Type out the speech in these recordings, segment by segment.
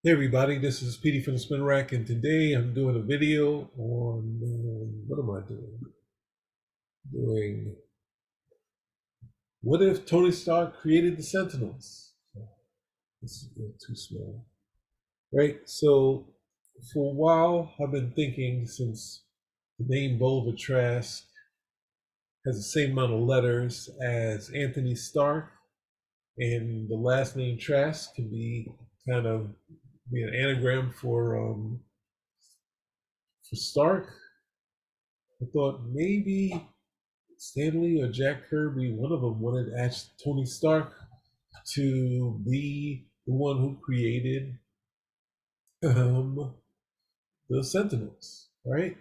Hey everybody, this is Petey from the Spin Rack, and today I'm doing a video on what am I doing? Doing what if Tony Stark created the Sentinels? This is a little too small, right? So for a while, I've been thinking since the name Bolivar Trask has the same amount of letters as Anthony Stark, and the last name Trask can be kind of be an anagram for Stark. I thought maybe Stanley or Jack Kirby, one of them wanted asked Tony Stark to be the one who created um, the Sentinels, right?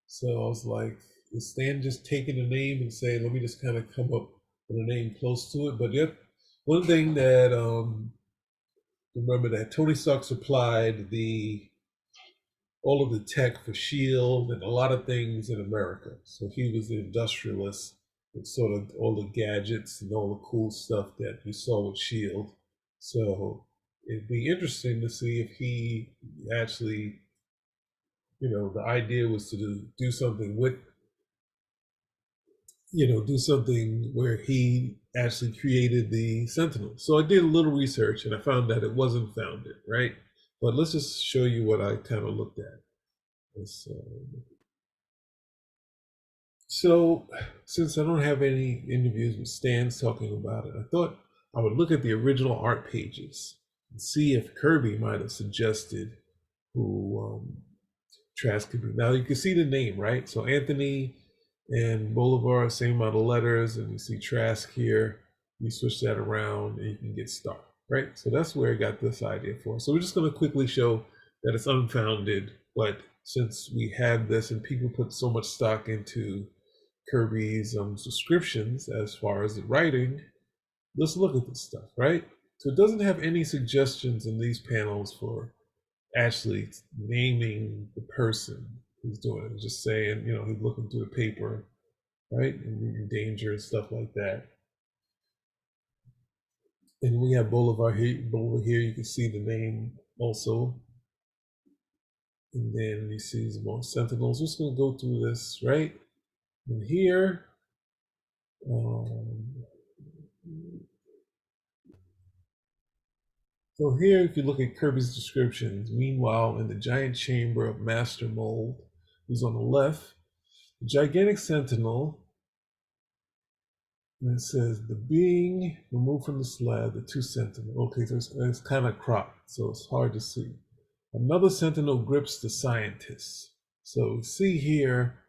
So I was like, is Stan just taking a name and saying, let me just kind of come up with a name close to it? But yep, one thing that remember that Tony Stark supplied the all of the tech for Shield and a lot of things in America. So he was the industrialist with sort of all the gadgets and all the cool stuff that you saw with Shield. So it'd be interesting to see if he actually, the idea was to do something with, do something where he actually created the Sentinel. So I did a little research and I found that it wasn't founded, right? But let's just show you what I kind of looked at. Let's, So, since I don't have any interviews with Stans talking about it, I thought I would look at the original art pages and see if Kirby might have suggested who Trask could be. Now you can see the name, right? So Anthony and Bolivar, same amount of letters, and you see Trask here. You switch that around and you can get Star, right? So that's where I got this idea for. So we're just going to quickly show that it's unfounded, but since we have this and people put so much stock into Kirby's subscriptions as far as the writing, let's look at this stuff, right? So it doesn't have any suggestions in these panels for actually naming the person who's doing it. It's just saying, he's looking through the paper, right? And reading danger and stuff like that. And we have Bolivar here. Bolivar here, you can see the name also. And then you see some more Sentinels. We're just going to go through this, right? And here, um, so here, if you look at Kirby's descriptions, meanwhile, in the giant chamber of Master Mold, who's on the left, the gigantic sentinel, and it says, the being removed from the slab, the two sentinel. Okay, so it's kind of cropped, so it's hard to see. Another sentinel grips the scientist. So see here,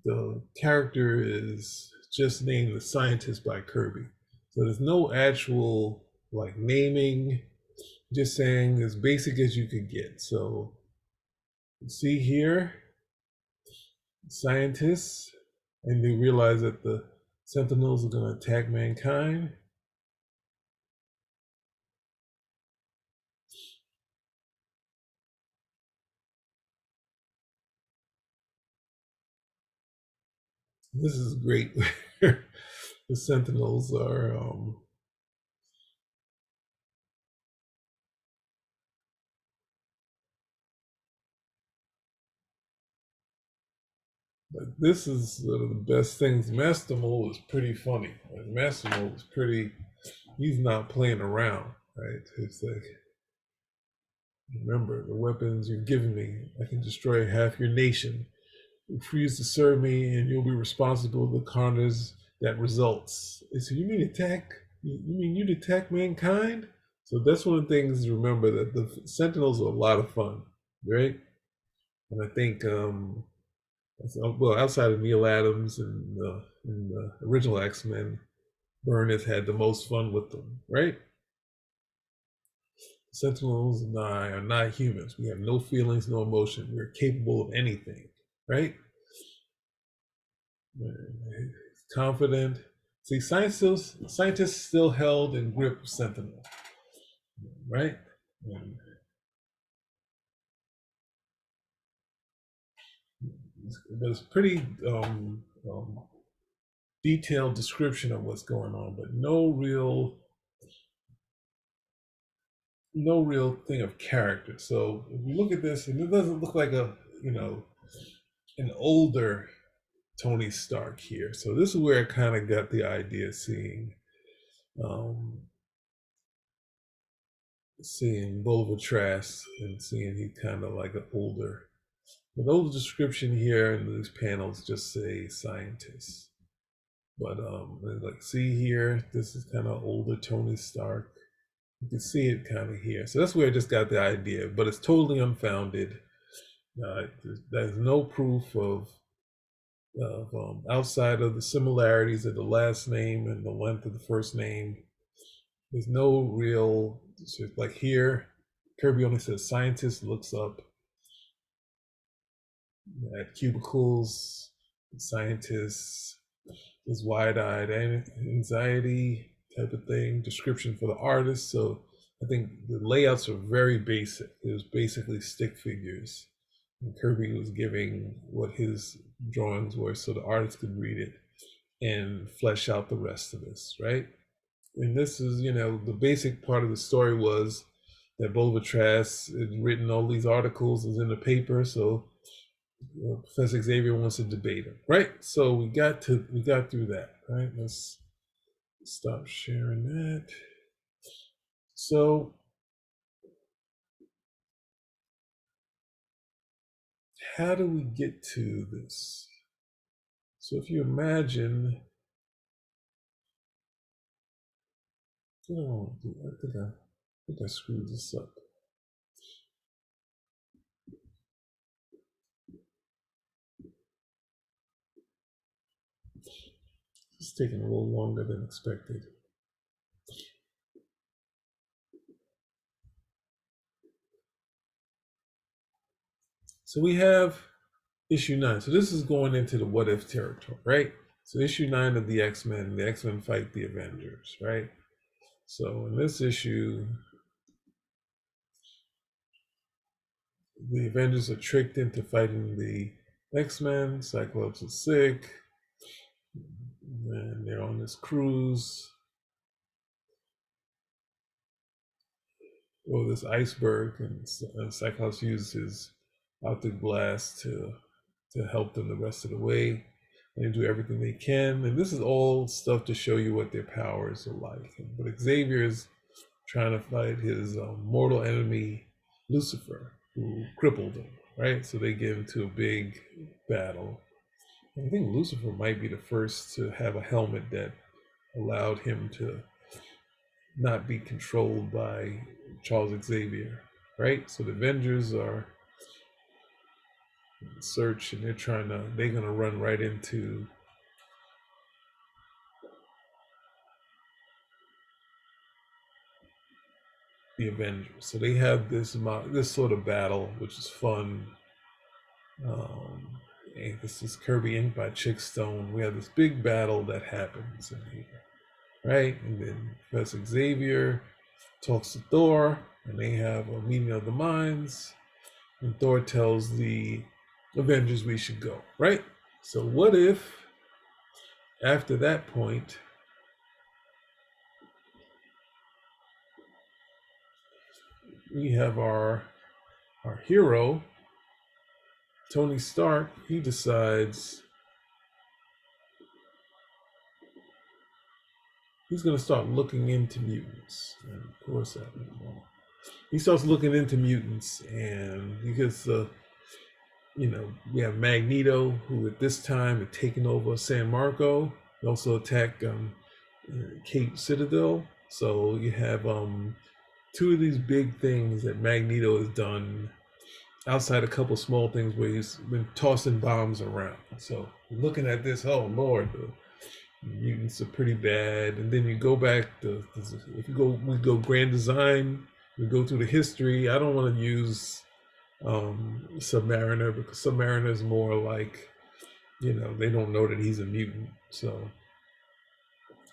the character is just named the scientist by Kirby. So there's no actual like naming, just saying as basic as you could get. So you see here, scientists, and they realize that the Sentinels are going to attack mankind. This is great. The Sentinels are this is one of the best things. Master Mole is pretty funny. Like, Master Mole is pretty. He's not playing around, right? It's like, remember the weapons you've given me. I can destroy half your nation. Refuse to serve me, and you'll be responsible for the carnage that results. So you mean attack? You mean you'd attack mankind? So that's one of the things to remember, that the Sentinels are a lot of fun, right? And I think well, outside of Neil Adams and the original X-Men, Byrne has had the most fun with them, right? Sentinels and I are not humans. We have no feelings, no emotion. We're capable of anything, right? Confident. See, scientists still held and gripped Sentinel, right? And there's pretty detailed description of what's going on, but no real no real thing of character. So if you look at this, and it doesn't look like a, an older Tony Stark here. So this is where I kind of got the idea, um, seeing Bolivar Trask and seeing he kind of like an older. But those description here in these panels just say scientist. But like see here, this is kind of older Tony Stark. You can see it kind of here. So that's where I just got the idea, but it's totally unfounded. There's no proof of outside of the similarities of the last name and the length of the first name. There's no real, so like here, Kirby only says scientist looks up at cubicles, scientists is wide-eyed anxiety type of thing, description for the artist. So I think the layouts are very basic. It was basically stick figures. And Kirby was giving what his drawings were so the artist could read it and flesh out the rest of this, right? And this is, the basic part of the story was that Bolivar Trask had written all these articles, is in the paper, so Professor Xavier wants to debate him, right? So we got through that, right? Let's stop sharing that. So how do we get to this? So if you imagine, I think I screwed this up. It's taking a little longer than expected. So we have issue 9. So this is going into the what if territory, right? So issue 9 of the X-Men fight the Avengers, right? So in this issue, the Avengers are tricked into fighting the X-Men. Cyclops is sick, and they're on this cruise, or this iceberg, and Cyclops uses his optic blast to help them the rest of the way. They do everything they can, and this is all stuff to show you what their powers are like. But Xavier is trying to fight his mortal enemy, Lucifer, who crippled him, right? So they get into a big battle. I think Lucifer might be the first to have a helmet that allowed him to not be controlled by Charles Xavier, right? So the Avengers are in search, and they're gonna run right into the Avengers. So they have this sort of battle, which is fun. And this is Kirby Inc. by Chick Stone. We have this big battle that happens in here, right? And then Professor Xavier talks to Thor, and they have a meeting of the minds. And Thor tells the Avengers we should go, right? So what if after that point we have our hero Tony Stark? He decides he's going to start looking into mutants, and of course he starts looking into mutants, and because we have Magneto, who at this time had taken over San Marco. He also attacked Cape Citadel. So you have two of these big things that Magneto has done, outside a couple small things where he's been tossing bombs around. So looking at this, oh Lord, the mutants are pretty bad. And then you go back we go grand design, we go through the history. I don't want to use Submariner, because Submariner is more like, they don't know that he's a mutant. So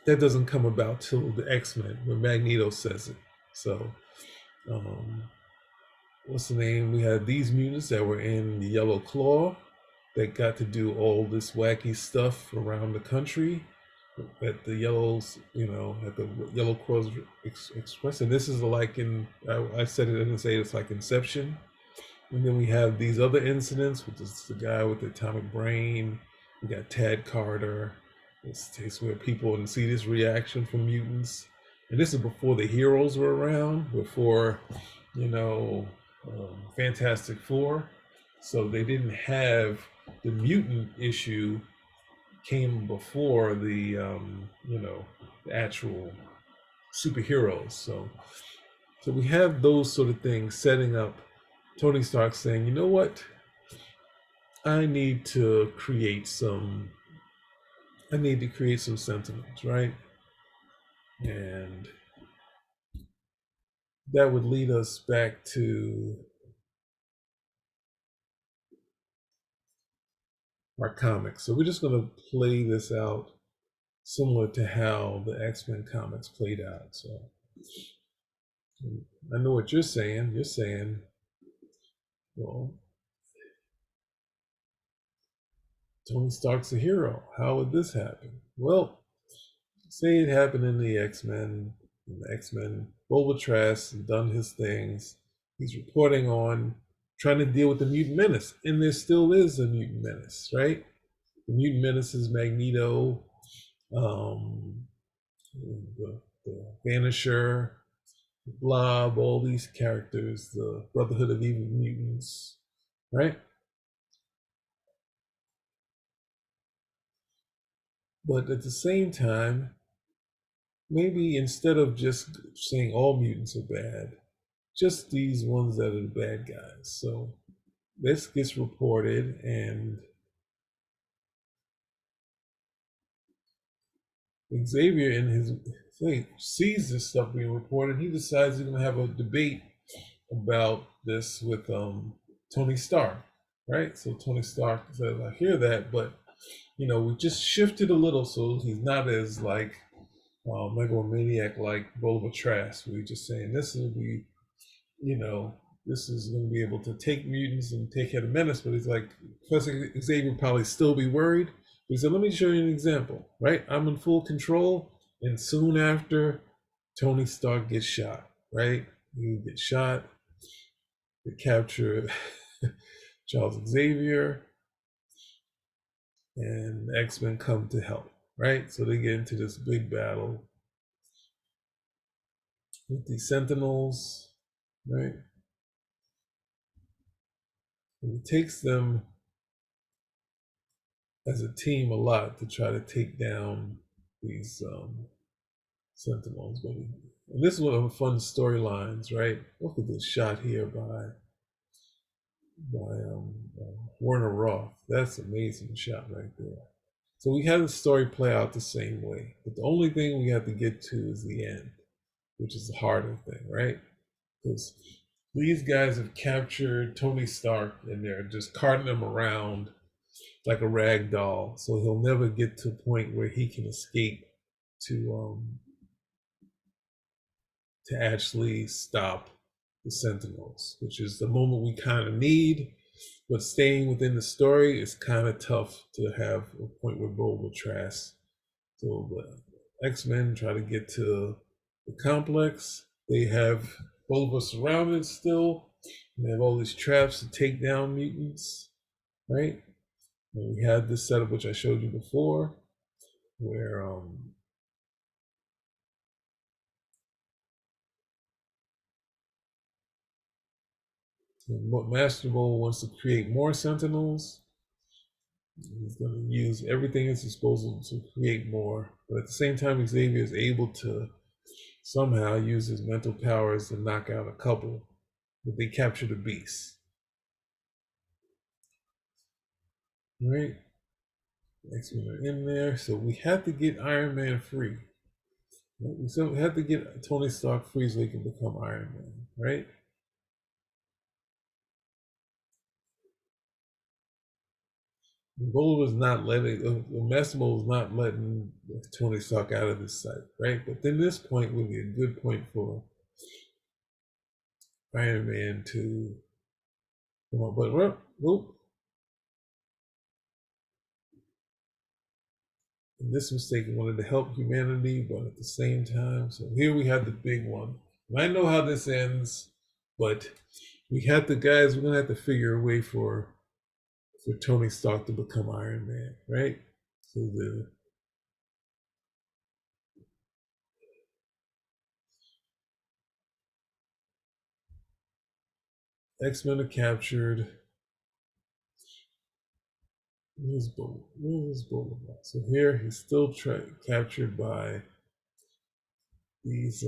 that doesn't come about till the X-Men when Magneto says it. So what's the name? We had these mutants that were in the Yellow Claw that got to do all this wacky stuff around the country. at the yellows, at the Yellow Cross Express. And this is like I said it, I didn't say it's like Inception. And then we have these other incidents with the guy with the atomic brain. We got Tad Carter. It's where people and see this reaction from mutants. And this is before the heroes were around, before, you know, Fantastic Four. So they didn't have the mutant issue came before the actual superheroes. So we have those sort of things setting up Tony Stark saying, you know what? I need to create some Sentinels, right? And that would lead us back to our comics. So we're just going to play this out similar to how the X-Men comics played out. So I know what you're saying. You're saying, well, Tony Stark's a hero. How would this happen? Well, say it happened in the X-Men. In the X-Men, Bulba Trask has done his things. He's reporting on trying to deal with the Mutant Menace. And there still is a Mutant Menace, right? The Mutant Menace is Magneto, um, the Vanisher, Blob, all these characters, the Brotherhood of Evil Mutants, right? But at the same time, maybe instead of just saying all mutants are bad, just these ones that are the bad guys. So this gets reported, and Xavier in his thing sees this stuff being reported. He decides he's going to have a debate about this with Tony Stark, right? So Tony Stark says, "I hear that, but we just shifted a little, so he's not as like megalomaniac like Bulba Trask. We're just saying this will be, you know, this is going to be able to take mutants and take care of Menace." But he's like, Professor Xavier probably still be worried. He said, "Let me show you an example, right? I'm in full control." And soon after, Tony Stark gets shot, right? He gets shot. They capture Charles Xavier, and the X-Men come to help, right? So they get into this big battle with the Sentinels, right? And it takes them as a team a lot to try to take down these Sentinels. And this is one of the fun storylines, right? Look at this shot here by Werner Roth. That's an amazing shot right there. So we had the story play out the same way, but the only thing we have to get to is the end, which is the harder thing, right? Because these guys have captured Tony Stark and they're just carting him around like a rag doll. So he'll never get to a point where he can escape to actually stop the Sentinels, which is the moment we kind of need. But staying within the story is kind of tough to have a point where Bulba Trask. So the X-Men try to get to the complex. They have Bulba surrounded still. And they have all these traps to take down mutants, right? And we had this setup, which I showed you before, where Master Mold wants to create more Sentinels. He's going to use everything at his disposal to create more. But at the same time, Xavier is able to somehow use his mental powers to knock out a couple. But they capture the beast. All right? X-Men are in there. So we have to get Iron Man free. So we have to get Tony Stark free so he can become Iron Man, right? Gold was not letting, Massimo was not letting Tony Stark out of his sight, right? But then this point would be a good point for Iron Man to come on. But in this mistake, he wanted to help humanity, but at the same time, so here we have the big one. And I know how this ends, but we have the guys. We're gonna have to figure a way for Tony Stark to become Iron Man, right? So the X-Men are captured. Where's Boulevard? So here he's still captured by these.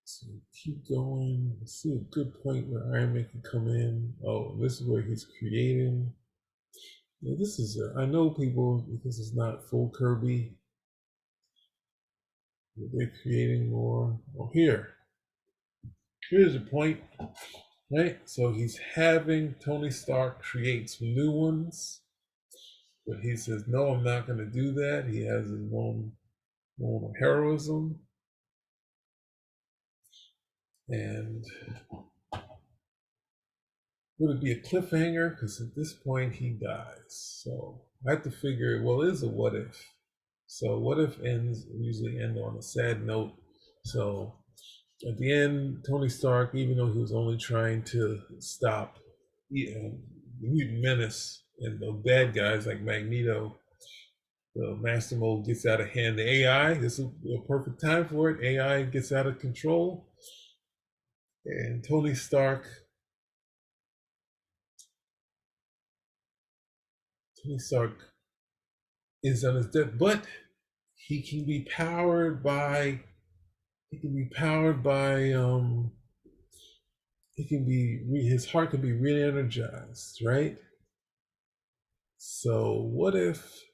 So keep going. Let's see a good point where Iron Man can come in. Oh, this is where he's creating. Yeah, this is. I know people because it's not full Kirby. They're creating more. Oh, here's the point, right? So he's having Tony Stark create some new ones, but he says, "No, I'm not going to do that." He has his own moment of heroism, and would it be a cliffhanger? Because at this point he dies. So I have to figure, well, it is a what if. So what if ends usually end on a sad note. So at the end, Tony Stark, even though he was only trying to stop the Mutant Menace and the bad guys like Magneto, the Master Mold gets out of hand. The AI, this is a perfect time for it. AI gets out of control, and Tony Stark is on his death, but he can be powered by. He can be powered by. He can be. His heart can be re-energized, right? So what if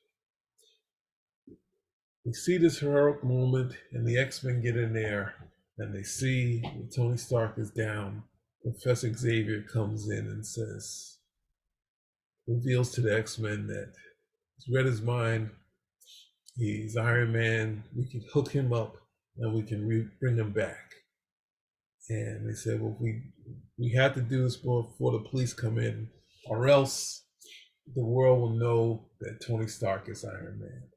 we see this heroic moment, and the X-Men get in there, and they see that Tony Stark is down. Professor Xavier comes in and reveals to the X-Men that he's read his mind. He's Iron Man. We can hook him up, and we can bring him back. And they said, well, we have to do this before the police come in, or else the world will know that Tony Stark is Iron Man.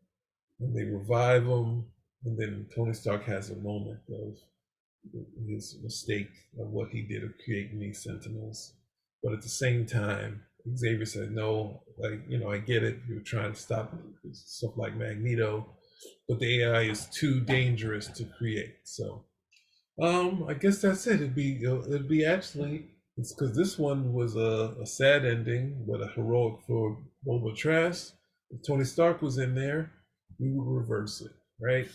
And they revive him, and then Tony Stark has a moment of his mistake of what he did of creating these Sentinels. But at the same time, Xavier said, no, like, I get it. You're trying to stop stuff like Magneto, but the AI is too dangerous to create. So, I guess that's it. It'd be actually, it's because this one was a sad ending, but a heroic for Boba Trask. If Tony Stark was in there, we would reverse it, right?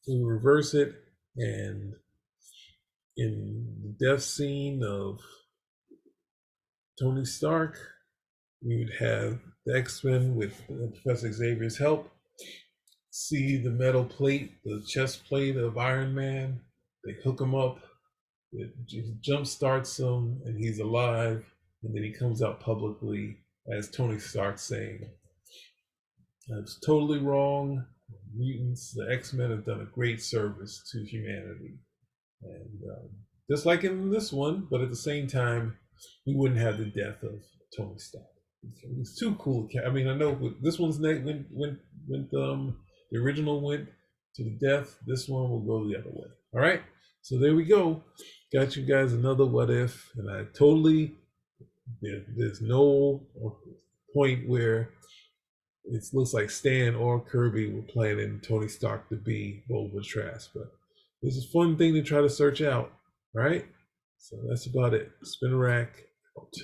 We would reverse it, and in the death scene of Tony Stark, we would have the X-Men with Professor Xavier's help see the metal plate, the chest plate of Iron Man. They hook him up. It jump starts him, and he's alive. And then he comes out publicly as Tony Stark saying, "I was totally wrong. Mutants, the X-Men have done a great service to humanity." And just like in this one, but at the same time, we wouldn't have the death of Tony Stark. It's too cool. I mean, I know this one's the original went to the death. This one will go the other way. All right. So there we go. Got you guys another what if, and I totally there's no point where it looks like Stan or Kirby were planning Tony Stark to be Boba Trask, but this is a fun thing to try to search out. All right. So that's about it. Spin a rack. Out.